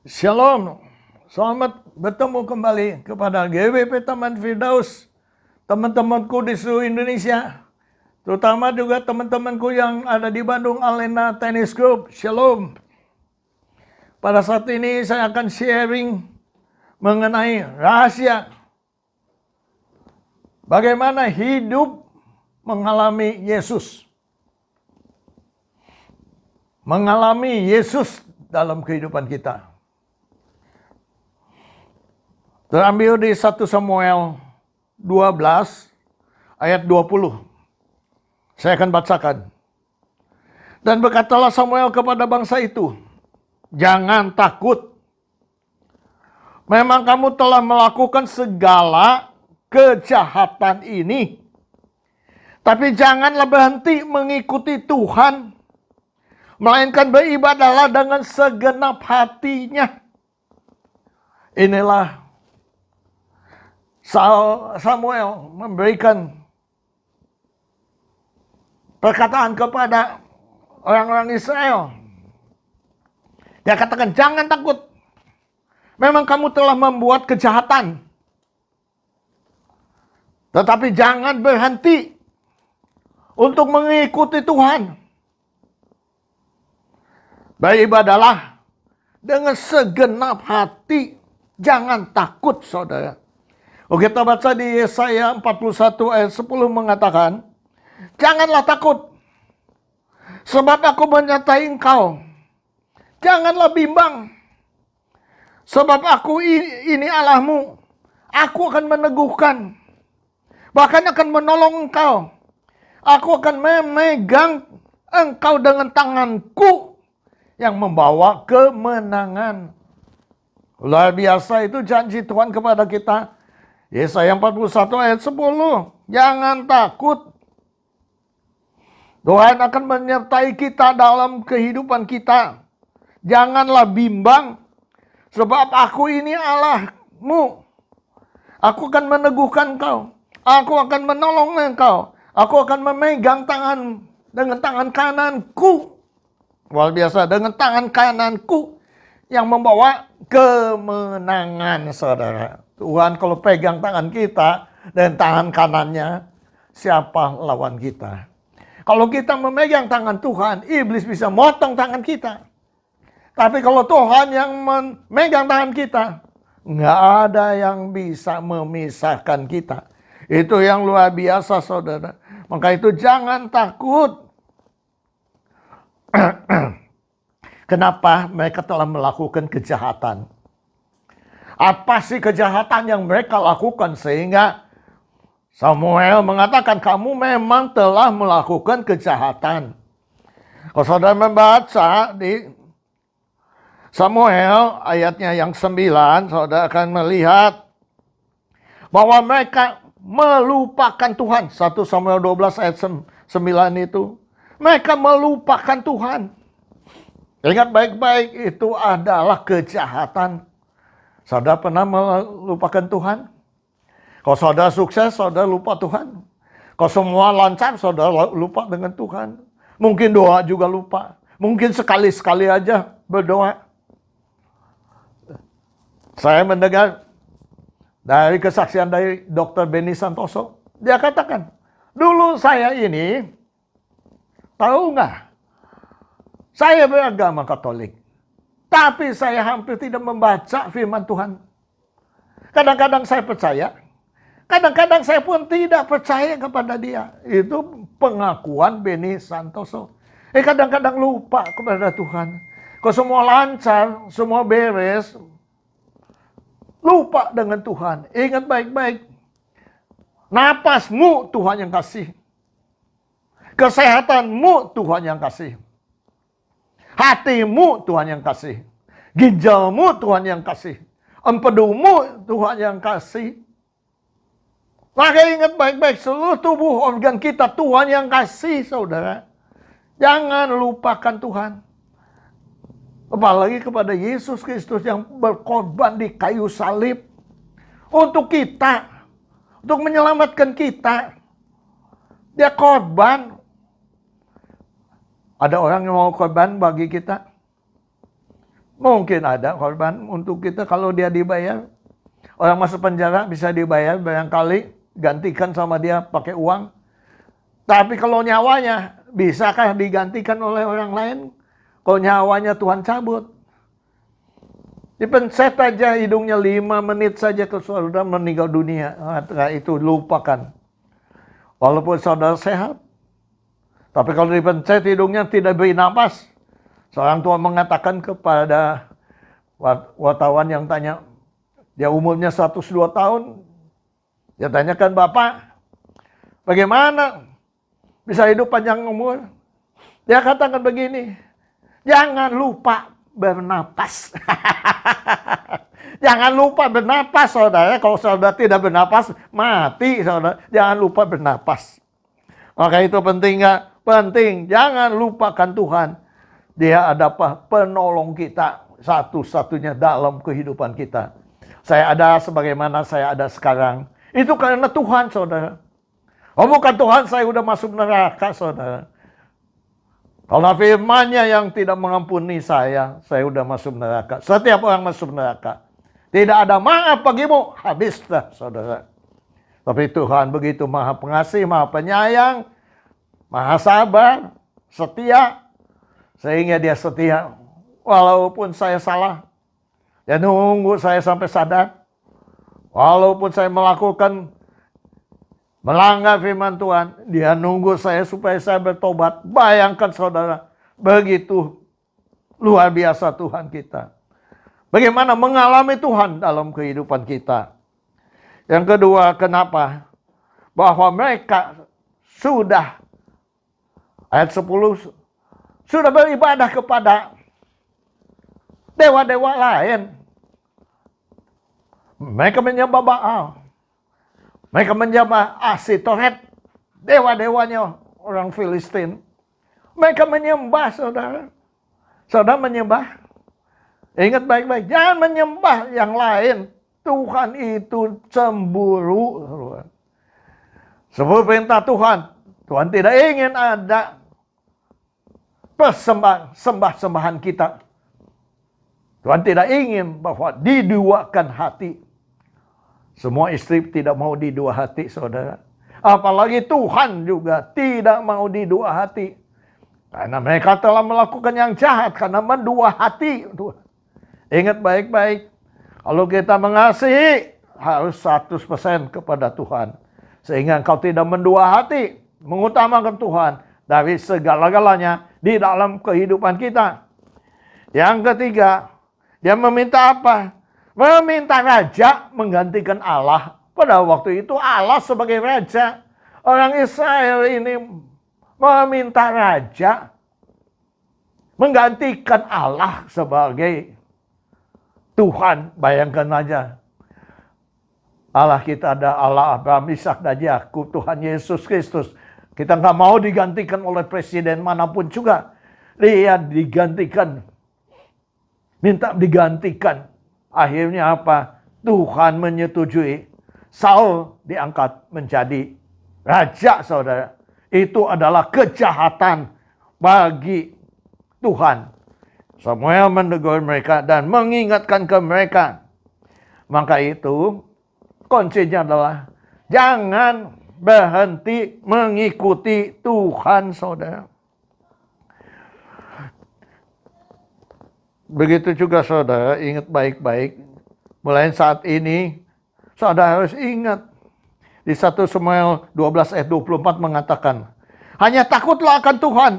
Shalom, selamat bertemu kembali kepada GWP Taman Firdaus, teman-temanku di seluruh Indonesia, terutama juga teman-temanku yang ada di Bandung Alena Tennis Group. Shalom. Pada saat ini saya akan sharing mengenai rahasia bagaimana hidup mengalami Yesus. Mengalami Yesus dalam kehidupan kita. Terambil di 1 Samuel 12 ayat 20. Saya akan bacakan. Dan berkatalah Samuel kepada bangsa itu, jangan takut. Memang kamu telah melakukan segala kejahatan ini. Tapi janganlah berhenti mengikuti Tuhan, melainkan beribadahlah dengan segenap hatinya. Inilah Samuel memberikan perkataan kepada orang-orang Israel. Dia katakan, jangan takut. Memang kamu telah membuat kejahatan. Tetapi jangan berhenti untuk mengikuti Tuhan. Beribadahlah dengan segenap hati. Jangan takut, saudara. Oke, kita baca di Yesaya 41 ayat 10 mengatakan, janganlah takut, sebab aku menyertai engkau. Janganlah bimbang, sebab aku ini Allahmu. Aku akan meneguhkan, bahkan akan menolong engkau. Aku akan memegang engkau dengan tanganku yang membawa kemenangan. Luar biasa itu janji Tuhan kepada kita. Yesaya 41 ayat 10. Jangan takut. Tuhan akan menyertai kita dalam kehidupan kita. Janganlah bimbang. Sebab aku ini Allahmu. Aku akan meneguhkan engkau. Aku akan menolong engkau. Aku akan memegang tangan dengan tangan kananku. Luar biasa, dengan tangan kananku yang membawa kemenangan, saudara. Tuhan kalau pegang tangan kita dan tangan kanannya, siapa lawan kita? Kalau kita memegang tangan Tuhan, iblis bisa motong tangan kita. Tapi kalau Tuhan yang memegang tangan kita, nggak ada yang bisa memisahkan kita. Itu yang luar biasa, saudara. Maka itu jangan takut. Kenapa mereka telah melakukan kejahatan? Apa sih kejahatan yang mereka lakukan sehingga Samuel mengatakan kamu memang telah melakukan kejahatan. Kalau saudara membaca di Samuel ayatnya yang 9, saudara akan melihat bahwa mereka melupakan Tuhan. 1 Samuel 12 ayat 9 itu. Mereka melupakan Tuhan. Ingat baik-baik, itu adalah kejahatan. Saudara pernah melupakan Tuhan? Kalau saudara sukses, saudara lupa Tuhan. Kalau semua lancar, saudara lupa dengan Tuhan. Mungkin doa juga lupa. Mungkin sekali-sekali aja berdoa. Saya mendengar dari kesaksian dari Dr. Benny Santoso. Dia katakan, dulu saya ini, tahu nggak? Saya beragama Katolik. Tapi saya hampir tidak membaca firman Tuhan. Kadang-kadang saya percaya. Kadang-kadang saya pun tidak percaya kepada dia. Itu pengakuan Benny Santoso. Kadang-kadang lupa kepada Tuhan. Kalau semua lancar, semua beres, lupa dengan Tuhan. Ingat baik-baik. Napasmu Tuhan yang kasih. Kesehatanmu Tuhan yang kasih. Hatimu Tuhan yang kasih. Ginjalmu Tuhan yang kasih. Empedumu Tuhan yang kasih. Maka ingat baik-baik, seluruh tubuh organ kita Tuhan yang kasih, saudara. Jangan lupakan Tuhan. Apalagi kepada Yesus Kristus yang berkorban di kayu salib. Untuk kita. Untuk menyelamatkan kita. Dia korban. Ada orang yang mau korban bagi kita? Mungkin ada korban untuk kita kalau dia dibayar. Orang masuk penjara bisa dibayar barangkali, gantikan sama dia pakai uang. Tapi kalau nyawanya, bisakah digantikan oleh orang lain? Kalau nyawanya Tuhan cabut. Dipencet aja hidungnya 5 menit saja ke saudara meninggal dunia. Nah, itu lupakan. Walaupun saudara sehat. Tapi kalau dipencet hidungnya tidak beri napas. Seorang tua mengatakan kepada wartawan yang tanya, dia umurnya 102 tahun. Dia tanyakan, Bapak, bagaimana bisa hidup panjang umur? Dia katakan begini, jangan lupa bernapas. Jangan lupa bernapas, saudara. Kalau saudara tidak bernapas, mati, saudara. Jangan lupa bernapas. Maka itu penting nggak? Penting. Jangan lupakan Tuhan. Dia adalah penolong kita satu-satunya dalam kehidupan kita. Saya ada sebagaimana saya ada sekarang. Itu karena Tuhan, saudara. Oh, bukan Tuhan, saya udah masuk neraka, saudara. Kalau firman-Nya yang tidak mengampuni saya udah masuk neraka. Setiap orang masuk neraka. Tidak ada maaf bagimu, habislah, saudara. Tapi Tuhan begitu maha pengasih, maha penyayang, maha sabar, setia. Sehingga dia setia. Walaupun saya salah. Dia nunggu saya sampai sadar. Walaupun saya melakukan melanggar firman Tuhan. Dia nunggu saya supaya saya bertobat. Bayangkan saudara. Begitu luar biasa Tuhan kita. Bagaimana mengalami Tuhan dalam kehidupan kita. Yang kedua, kenapa? Bahwa mereka sudah. Ayat 10. Sudah beribadah kepada dewa-dewa lain. Mereka menyembah Baal. Mereka menyembah Asitoret. Dewa-dewanya orang Filistin. Mereka menyembah, saudara. Saudara menyembah. Ingat baik-baik. Jangan menyembah yang lain. Tuhan itu cemburu. Sebab perintah Tuhan. Tuhan tidak ingin ada sembah-sembahan kita. Tuhan tidak ingin bahwa diduakan hati. Semua istri tidak mau didua hati, saudara. Apalagi Tuhan juga tidak mau didua hati. Karena mereka telah melakukan yang jahat karena mendua hati. Ingat baik-baik. Kalau kita mengasihi, harus 100% kepada Tuhan. Sehingga engkau tidak mendua hati. Mengutamakan Tuhan dari segala-galanya di dalam kehidupan kita. Yang ketiga, dia meminta apa? Meminta raja menggantikan Allah. Pada waktu itu Allah sebagai raja. Orang Israel ini meminta raja menggantikan Allah sebagai Tuhan. Bayangkan aja. Allah kita ada Allah Abraham, Ishak, dan Yakub, Tuhan Yesus Kristus. Kita nggak mau digantikan oleh presiden manapun juga. Dia digantikan. Minta digantikan. Akhirnya apa? Tuhan menyetujui. Saul diangkat menjadi raja, saudara. Itu adalah kejahatan bagi Tuhan. Samuel menegur mereka dan mengingatkan ke mereka. Maka itu kuncinya adalah jangan berhenti mengikuti Tuhan, saudara. Begitu juga saudara, ingat baik-baik. Mulai saat ini, saudara harus ingat. Di 1 Samuel 12 ayat 24 mengatakan, hanya takutlah akan Tuhan,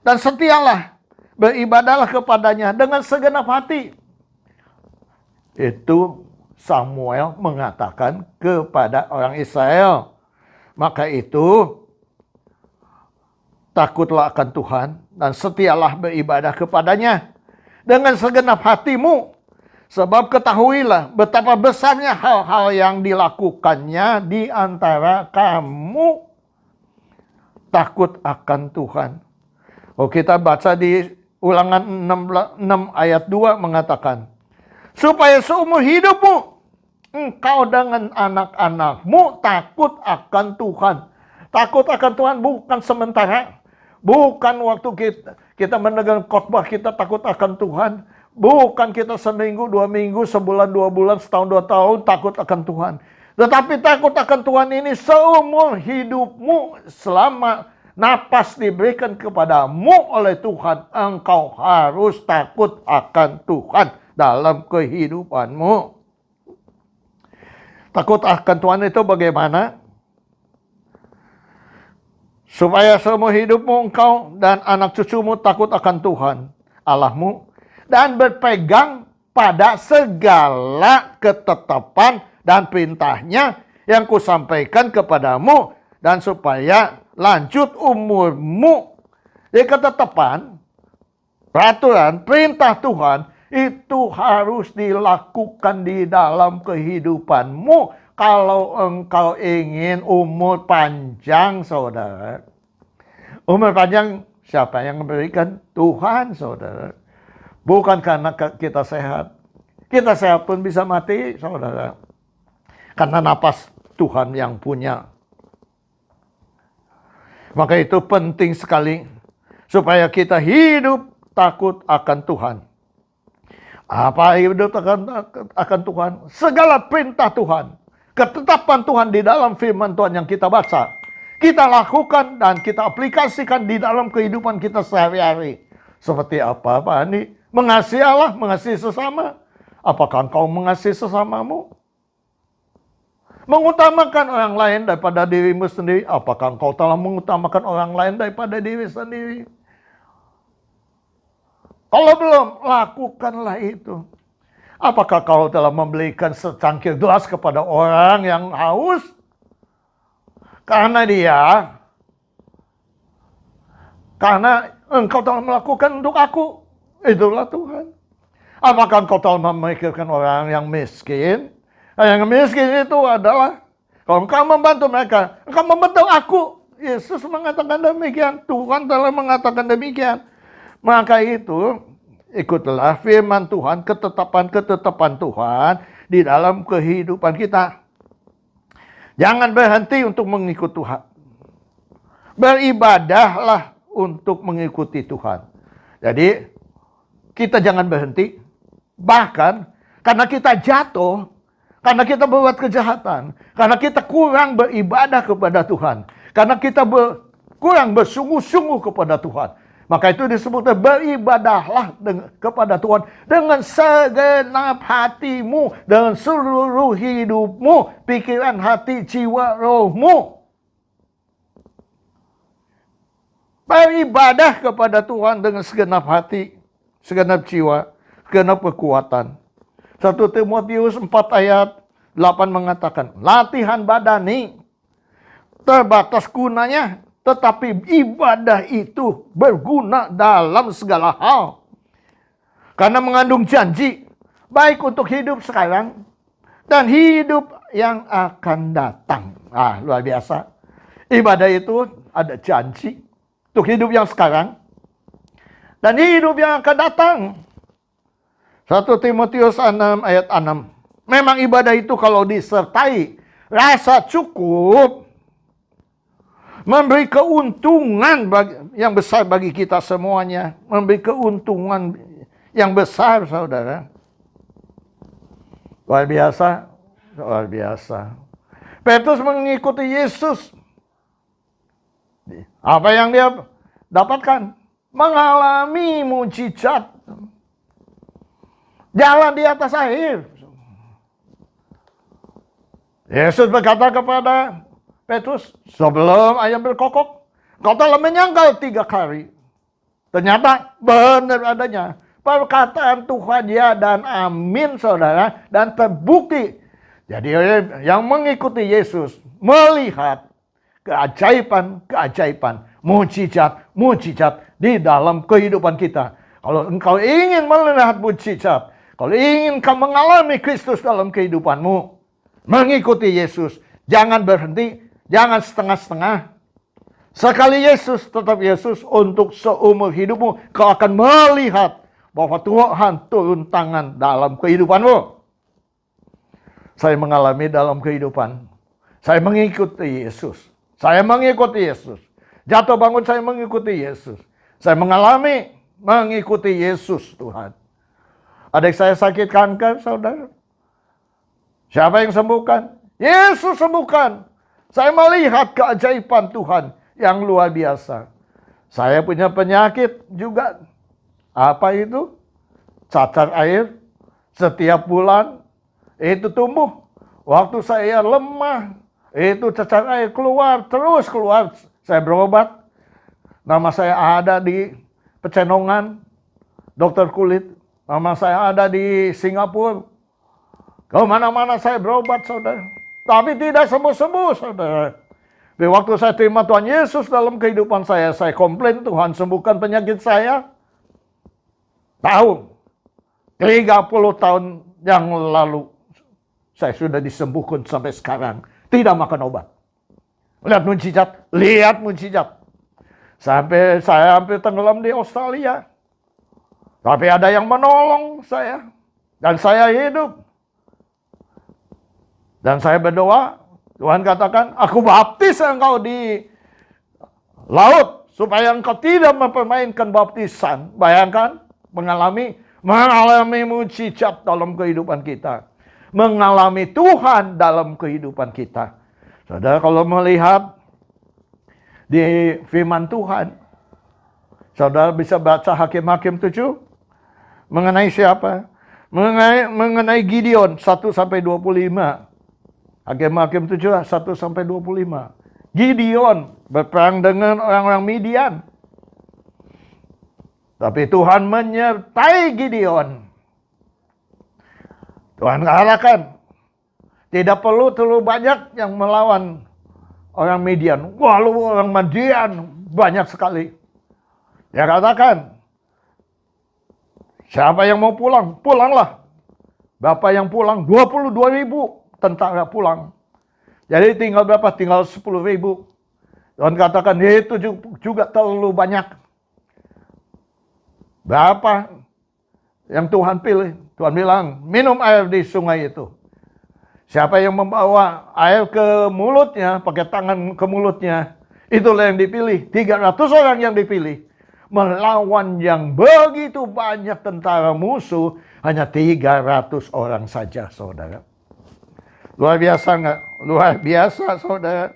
dan setialah, beribadahlah kepadanya dengan segenap hati. Itu Samuel mengatakan kepada orang Israel. Maka itu, takutlah akan Tuhan dan setialah beribadah kepadanya dengan segenap hatimu. Sebab ketahuilah betapa besarnya hal-hal yang dilakukannya di antara kamu. Takut akan Tuhan. Oh, kita baca di Ulangan 6 ayat 2 mengatakan, supaya seumur hidupmu engkau dengan anak-anakmu takut akan Tuhan. Takut akan Tuhan bukan sementara. Bukan waktu kita mendengar khotbah kita takut akan Tuhan. Bukan kita seminggu, 2 minggu, sebulan, 2 bulan, setahun, 2 tahun takut akan Tuhan. Tetapi takut akan Tuhan ini seumur hidupmu, selama napas diberikan kepadamu oleh Tuhan, engkau harus takut akan Tuhan dalam kehidupanmu. Takut akan Tuhan itu bagaimana? Supaya seumur hidupmu engkau dan anak cucumu takut akan Tuhan Allahmu, dan berpegang pada segala ketetapan dan perintahnya yang kusampaikan kepadamu, dan supaya lanjut umurmu. Jadi ketetapan, peraturan, perintah Tuhan itu harus dilakukan di dalam kehidupanmu kalau engkau ingin umur panjang, saudara. Umur panjang siapa yang memberikan? Tuhan, saudara. Bukan karena kita sehat. Kita sehat pun bisa mati, saudara. Karena napas Tuhan yang punya. Maka itu penting sekali supaya kita hidup takut akan Tuhan. Apa hidup akan Tuhan? Segala perintah Tuhan, ketetapan Tuhan di dalam firman Tuhan yang kita baca, kita lakukan dan kita aplikasikan di dalam kehidupan kita sehari-hari. Seperti apa, Pak Andi? Mengasihi Allah, mengasihi sesama. Apakah engkau mengasihi sesamamu? Mengutamakan orang lain daripada dirimu sendiri. Apakah engkau telah mengutamakan orang lain daripada diri sendiri? Kalau belum, lakukanlah itu. Apakah kau telah memberikan secangkir gelas kepada orang yang haus? Karena engkau telah melakukan untuk aku. Itulah Tuhan. Apakah engkau telah memikirkan orang yang miskin? Yang miskin itu adalah, kalau engkau membantu mereka, engkau membantu aku. Yesus mengatakan demikian. Tuhan telah mengatakan demikian. Maka itu, ikutlah firman Tuhan, ketetapan-ketetapan Tuhan di dalam kehidupan kita. Jangan berhenti untuk mengikut Tuhan. Beribadahlah untuk mengikuti Tuhan. Jadi, kita jangan berhenti. Bahkan, karena kita jatuh, karena kita berbuat kejahatan, karena kita kurang beribadah kepada Tuhan, karena kita kurang bersungguh-sungguh kepada Tuhan, maka itu disebutnya beribadahlah kepada Tuhan dengan segenap hatimu, dengan seluruh hidupmu, pikiran, hati, jiwa, rohmu. Beribadah kepada Tuhan dengan segenap hati, segenap jiwa, segenap kekuatan. 1 Timotius 4 ayat 8 mengatakan, latihan badani terbatas gunanya, tetapi ibadah itu berguna dalam segala hal. Karena mengandung janji, baik untuk hidup sekarang dan hidup yang akan datang. Luar biasa. Ibadah itu ada janji untuk hidup yang sekarang dan hidup yang akan datang. 1 Timotius 6 ayat 6. Memang ibadah itu kalau disertai rasa cukup, memberi keuntungan yang besar bagi kita semuanya. Memberi keuntungan yang besar, saudara. Luar biasa. Luar biasa. Petrus mengikuti Yesus. Apa yang dia dapatkan? Mengalami mujizat. Jalan di atas air. Yesus berkata kepada Petrus, sebelum ayam berkokok, kau telah menyangkal 3 kali. Ternyata benar adanya. Perkataan Tuhan ya dan amin, saudara. Dan terbukti. Jadi yang mengikuti Yesus melihat keajaiban-keajaiban, mujizat-mujizat di dalam kehidupan kita. Kalau engkau ingin melihat mujizat, kalau ingin kau mengalami Kristus dalam kehidupanmu, mengikuti Yesus, jangan berhenti, jangan setengah-setengah. Sekali Yesus, tetap Yesus untuk seumur hidupmu. Kau akan melihat bahwa Tuhan turun tangan dalam kehidupanmu. Saya mengalami dalam kehidupan. Saya mengikuti Yesus. Saya mengikuti Yesus. Jatuh bangun saya mengikuti Yesus. Saya mengalami mengikuti Yesus, Tuhan. Adik saya sakit kanker, saudara. Siapa yang sembuhkan? Yesus sembuhkan. Saya melihat keajaiban Tuhan yang luar biasa. Saya punya penyakit juga. Apa itu? Cacar air. Setiap bulan itu tumbuh. Waktu saya lemah, itu cacar air keluar, terus keluar. Saya berobat. Nama saya ada di Pecenongan, dokter kulit. Nama saya ada di Singapura. Kemana-mana saya berobat, saudara. Tapi tidak sembuh-sembuh, saudara. Di waktu saya terima Tuhan Yesus dalam kehidupan saya komplain, Tuhan sembuhkan penyakit saya. Tahun 30 tahun yang lalu, saya sudah disembuhkan sampai sekarang. Tidak makan obat. Lihat mujizat. Sampai saya hampir tenggelam di Australia. Tapi ada yang menolong saya. Dan saya hidup. Dan saya berdoa, Tuhan katakan, aku baptis engkau di laut, supaya engkau tidak mempermainkan baptisan. Bayangkan, mengalami mujizat dalam kehidupan kita. Mengalami Tuhan dalam kehidupan kita. Saudara, kalau melihat di firman Tuhan, saudara bisa baca Hakim-Hakim 7, mengenai siapa? Mengenai Gideon 1-25. Hakim-Hakim 7 1-25. Gideon berperang dengan orang-orang Midian. Tapi Tuhan menyertai Gideon. Tuhan kalahkan. Tidak perlu terlalu banyak yang melawan orang Midian. Walau orang Midian banyak sekali. Dia katakan, siapa yang mau pulang? Pulanglah. Bapak yang pulang 22.000. Tentara pulang. Jadi tinggal berapa? Tinggal 10.000. Tuhan katakan itu juga terlalu banyak. Berapa yang Tuhan pilih? Tuhan bilang, minum air di sungai itu. Siapa yang membawa air ke mulutnya, pakai tangan ke mulutnya, itulah yang dipilih. 300 orang yang dipilih. Melawan yang begitu banyak tentara musuh, hanya 300 orang saja, saudara. Luar biasa nggak? Luar biasa, saudara.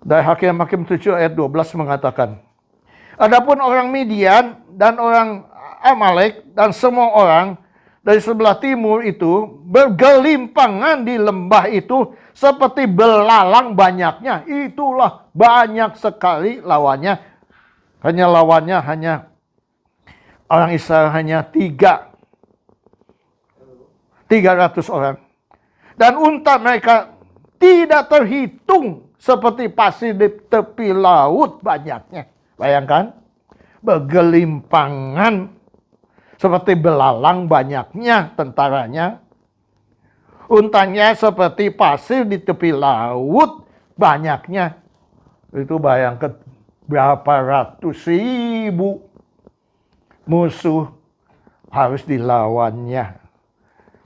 Dari Hakim-Hakim 7 ayat 12 mengatakan, adapun orang Midian dan orang Amalek dan semua orang dari sebelah timur itu bergelimpangan di lembah itu seperti belalang banyaknya. Itulah banyak sekali lawannya. Lawannya hanya orang Israel hanya 300 orang. Dan unta mereka tidak terhitung seperti pasir di tepi laut banyaknya. Bayangkan, bergelimpangan seperti belalang banyaknya tentaranya. Untanya seperti pasir di tepi laut banyaknya. Itu bayangkan berapa ratus ribu musuh harus dilawannya.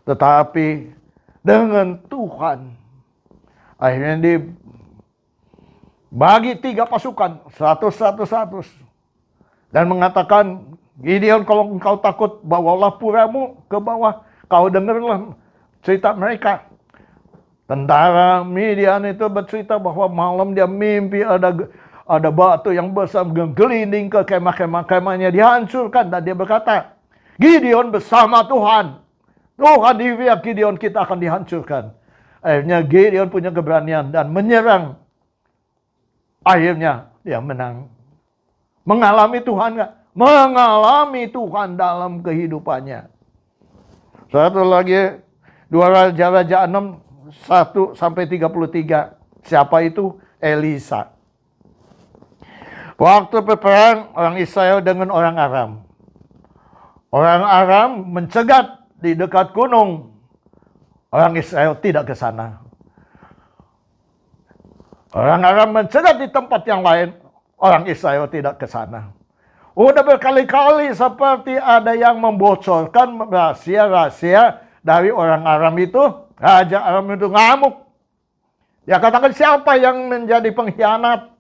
Tetapi dengan Tuhan, akhirnya dibagi 3 pasukan, 100. Dan mengatakan, Gideon, kalau engkau takut, bawalah puramu ke bawah. Kau dengarlah cerita mereka. Tentara Midian itu bercerita bahwa malam dia mimpi ada batu yang besar menggelinding ke kemah-kemahnya, dihancurkan. Dan dia berkata, Gideon bersama Tuhan. Tuhan di pihak Gideon, kita akan dihancurkan. Akhirnya Gideon punya keberanian dan menyerang. Akhirnya dia menang. Mengalami Tuhan nggak? Mengalami Tuhan dalam kehidupannya. Satu lagi, 2 Raja-Raja 6, 1-33. Siapa itu? Elisa. Waktu berperang orang Israel dengan orang Aram. Orang Aram mencegat di dekat gunung. Orang Israel tidak ke sana. Orang Aram mencegat di tempat yang lain. Orang Israel tidak ke sana. Udah berkali-kali seperti ada yang membocorkan rahasia-rahasia dari orang Aram itu. Raja Aram itu ngamuk. Dia katakan, siapa yang menjadi pengkhianat?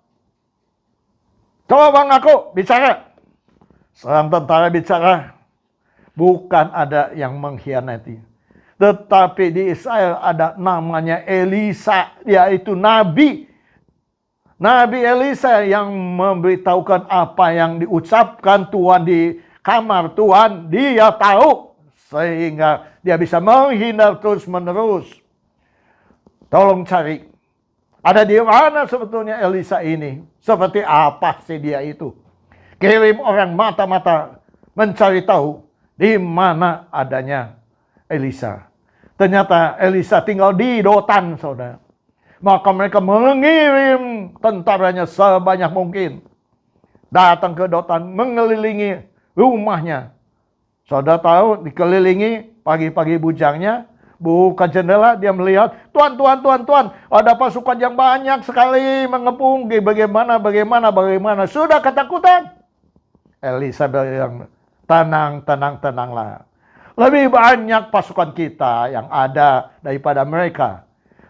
Coba bang aku bicara. Seorang tentara bicara, bukan ada yang mengkhianati. Tetapi di Israel ada namanya Elisa, yaitu nabi. Nabi Elisa yang memberitahukan apa yang diucapkan Tuhan di kamar Tuhan. Dia tahu, sehingga dia bisa menghindar terus menerus. Tolong cari. Ada di mana sebetulnya Elisa ini? Seperti apa sih dia itu? Kirim orang mata-mata mencari tahu di mana adanya Elisa. Ternyata Elisa tinggal di Dotan, saudara. Maka mereka mengirim tentaranya sebanyak mungkin. Datang ke Dotan, mengelilingi rumahnya. Saudara tahu, dikelilingi pagi-pagi bujangnya. Buka jendela, dia melihat, Tuhan, ada pasukan yang banyak sekali mengepung. Bagaimana. Sudah ketakutan. Elisa bilang, tenanglah. Lebih banyak pasukan kita yang ada daripada mereka.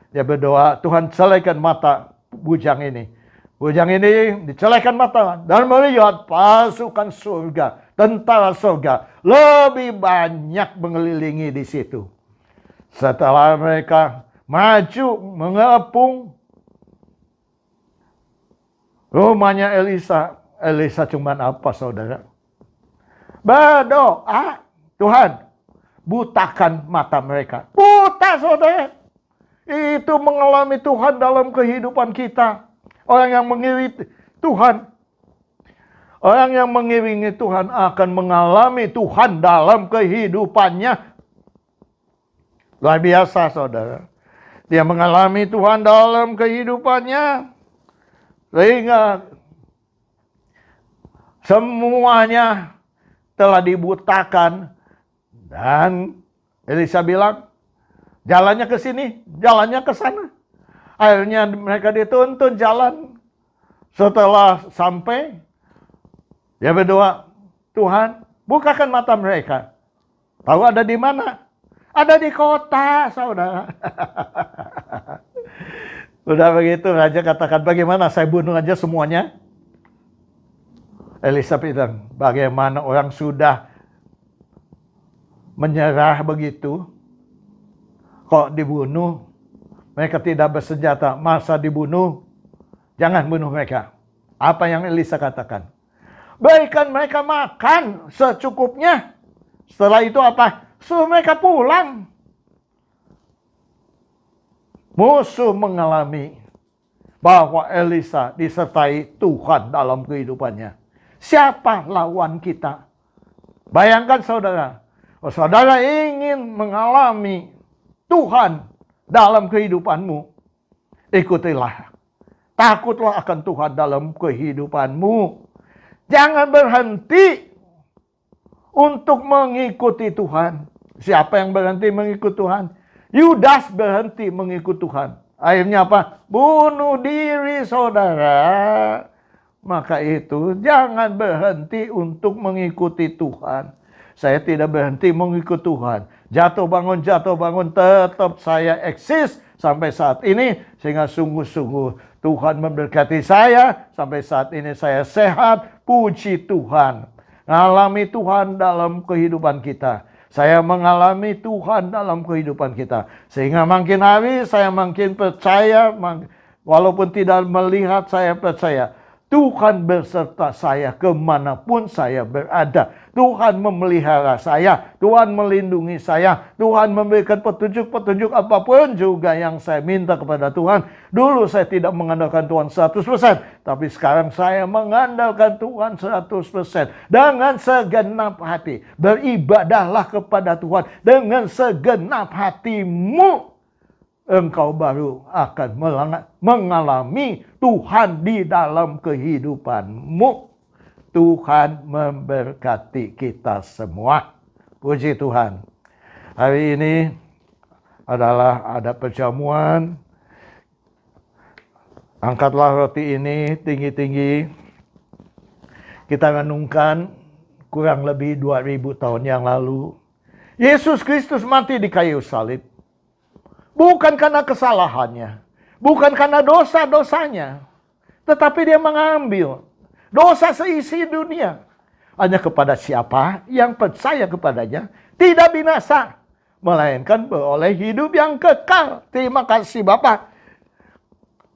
Dia berdoa, Tuhan celaikan mata bujang ini. Bujang ini dicelaikan mata dan melihat pasukan surga, tentara surga lebih banyak mengelilingi di situ. Setelah mereka maju mengepung rumahnya Elisa, Elisa cuma apa, saudara? Berdoa, Tuhan, butakan mata mereka. Buta, saudara. Itu mengalami Tuhan dalam kehidupan kita. Orang yang mengiringi Tuhan. Orang yang mengiringi Tuhan akan mengalami Tuhan dalam kehidupannya. Luar biasa, saudara. Dia mengalami Tuhan dalam kehidupannya. Sehingga semuanya telah dibutakan. Dan Elisa bilang, jalannya ke sini, jalannya ke sana. Akhirnya mereka dituntun jalan. Setelah sampai, dia berdoa, Tuhan, bukakan mata mereka. Tahu ada di mana? Ada di kota, saudara. Udah begitu, raja katakan, bagaimana saya bunuh aja semuanya? Elisa bilang, bagaimana orang sudah menyerah begitu, kok dibunuh? Mereka tidak bersenjata, masa dibunuh? Jangan bunuh mereka. Apa yang Elisa katakan? Berikan mereka makan secukupnya. Setelah itu apa? Suruh mereka pulang. Musuh mengalami bahwa Elisa disertai Tuhan dalam kehidupannya. Siapa lawan kita? Bayangkan, saudara. Saudara ingin mengalami Tuhan dalam kehidupanmu, ikutilah. Takutlah akan Tuhan dalam kehidupanmu. Jangan berhenti untuk mengikuti Tuhan. Siapa yang berhenti mengikuti Tuhan? Yudas berhenti mengikuti Tuhan. Akhirnya apa? Bunuh diri, saudara. Maka itu jangan berhenti untuk mengikuti Tuhan. Saya tidak berhenti mengikut Tuhan. Jatuh bangun, tetap saya eksis sampai saat ini. Sehingga sungguh-sungguh Tuhan memberkati saya. Sampai saat ini saya sehat. Puji Tuhan. Mengalami Tuhan dalam kehidupan kita. Saya mengalami Tuhan dalam kehidupan kita. Sehingga makin hari saya makin percaya. Walaupun tidak melihat, saya percaya. Tuhan berserta saya kemanapun saya berada. Tuhan memelihara saya. Tuhan melindungi saya. Tuhan memberikan petunjuk-petunjuk apapun juga yang saya minta kepada Tuhan. Dulu saya tidak mengandalkan Tuhan 100%. Tapi sekarang saya mengandalkan Tuhan 100%. Dengan segenap hati. Beribadahlah kepada Tuhan. Dengan segenap hatimu. Engkau baru akan mengalami Tuhan di dalam kehidupanmu. Tuhan memberkati kita semua. Puji Tuhan. Hari ini adalah ada perjamuan. Angkatlah roti ini tinggi-tinggi. Kita renungkan kurang lebih 2000 tahun yang lalu. Yesus Kristus mati di kayu salib. Bukan karena kesalahannya. Bukan karena dosa-dosanya. Tetapi dia mengambil dosa seisi dunia. hanya kepada siapa yang percaya kepadanya tidak binasa, melainkan beroleh hidup yang kekal. Terima kasih Bapa.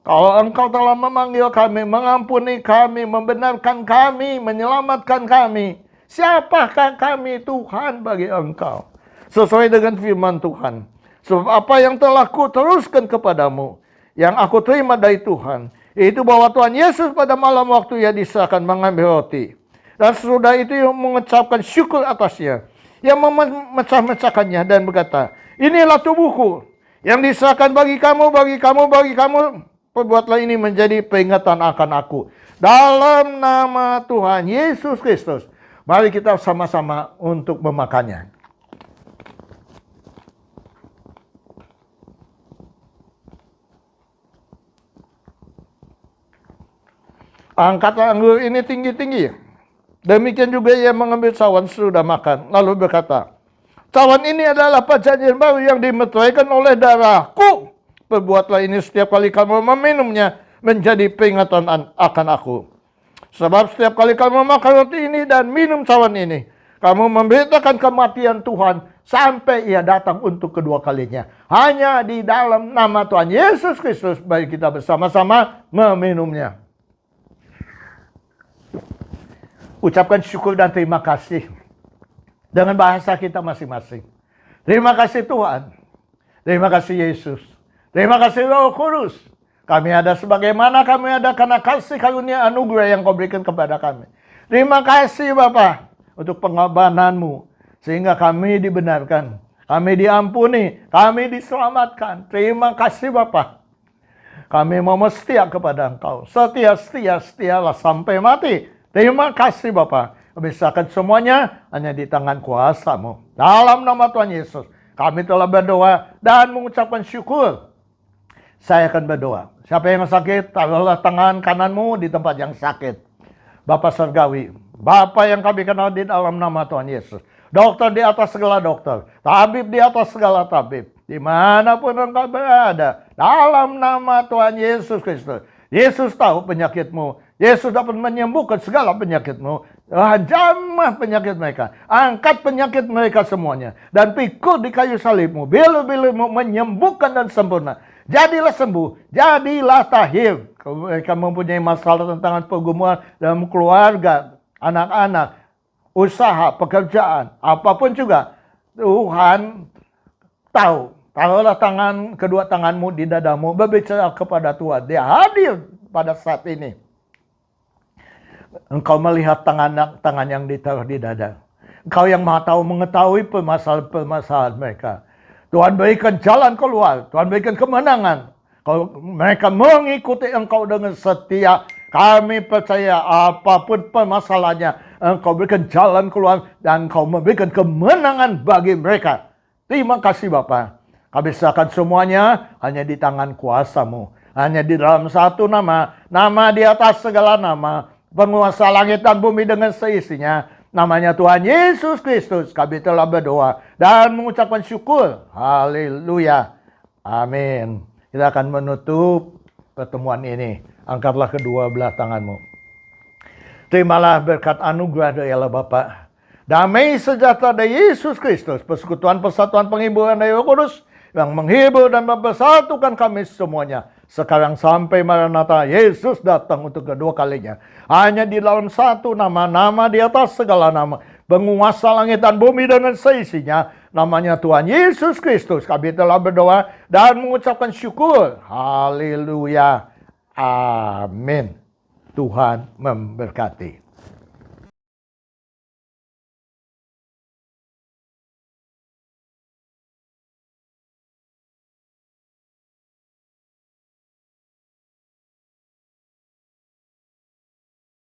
Kalau Engkau telah memanggil kami, mengampuni kami, membenarkan kami, menyelamatkan kami, siapakah kami Tuhan bagi Engkau? Sesuai dengan firman Tuhan. Sebab apa yang telah kuteruskan kepadamu, yang aku terima dari Tuhan, yaitu bahwa Tuhan Yesus pada malam waktu ia diserahkan mengambil roti. Dan sesudah itu ia mengucapkan syukur atasnya. Ia memecah-mecahkannya dan berkata, inilah tubuhku yang diserahkan bagi kamu, bagi kamu, bagi kamu. Perbuatlah ini menjadi peringatan akan aku. Dalam nama Tuhan Yesus Kristus. Mari kita sama-sama untuk memakannya. Angkat anggur ini tinggi-tinggi. Demikian juga ia mengambil cawan sesudah makan. Lalu berkata, cawan ini adalah perjanjian baru yang dimeteraikan oleh darahku. Perbuatlah ini setiap kali kamu meminumnya menjadi peringatan akan aku. Sebab setiap kali kamu makan roti ini dan minum cawan ini, kamu memberitakan kematian Tuhan sampai ia datang untuk kedua kalinya. Hanya di dalam nama Tuhan Yesus Kristus, mari kita bersama-sama meminumnya. Ucapkan syukur dan terima kasih dengan bahasa kita masing-masing. Terima kasih Tuhan. Terima kasih Yesus. Terima kasih Roh Kudus. Kami ada sebagaimana kami ada karena kasih karunia anugerah yang kau berikan kepada kami. Terima kasih Bapa untuk pengorbananmu sehingga kami dibenarkan. Kami diampuni. Kami diselamatkan. Terima kasih Bapa. Kami mau setia kepada Engkau. Setialah sampai mati. Terima kasih Bapa. Kami serahkan semuanya hanya di tangan kuasa-Mu. Dalam nama Tuhan Yesus. Kami telah berdoa dan mengucapkan syukur. Saya akan berdoa. Siapa yang sakit, taruhlah tangan kananmu di tempat yang sakit. Bapa Surgawi, Bapa yang kami kenal di dalam nama Tuhan Yesus. Dokter di atas segala dokter. Tabib di atas segala tabib. Dimanapun engkau berada. Dalam nama Tuhan Yesus Kristus. Yesus tahu penyakitmu. Yesus dapat menyembuhkan segala penyakitmu. Jamah penyakit mereka. Angkat penyakit mereka semuanya. Dan pikul di kayu salibmu. Bilu-bilumu menyembuhkan dan sempurna. Jadilah sembuh, jadilah tahir. Kalau mereka mempunyai masalah tentang pergumulan dalam keluarga, anak-anak, usaha, pekerjaan, apapun juga, Tuhan tahu. Taruhlah kedua tanganmu di dadamu, berbicara kepada Tuhan. Dia hadir pada saat ini. Engkau melihat tangan yang ditaruh di dada. Engkau yang maha tahu mengetahui permasalahan mereka. Tuhan berikan jalan keluar. Tuhan berikan kemenangan. Kalau mereka mengikuti Engkau dengan setia, kami percaya apapun permasalahannya, Engkau berikan jalan keluar dan Engkau memberikan kemenangan bagi mereka. Terima kasih Bapa. Kami serahkan semuanya hanya di tangan kuasa-Mu. Hanya di dalam satu nama. Nama di atas segala nama. Penguasa langit dan bumi dengan seisinya. Namanya Tuhan Yesus Kristus. Kami telah berdoa dan mengucapkan syukur. Haleluya. Amin. Kita akan menutup pertemuan ini. Angkatlah kedua belah tanganmu. Terimalah berkat anugerah dari Allah Bapa. Damai sejahtera dari Yesus Kristus. Persekutuan persatuan penghiburan dari Roh Kudus. Yang menghibur dan mempersatukan kami semuanya. Sekarang sampai Maranatha, Yesus datang untuk kedua kalinya. Hanya di dalam satu nama, nama di atas segala nama. Penguasa langit dan bumi dengan seisinya. Namanya Tuhan Yesus Kristus. Kami telah berdoa dan mengucapkan syukur. Haleluya. Amin. Tuhan memberkati.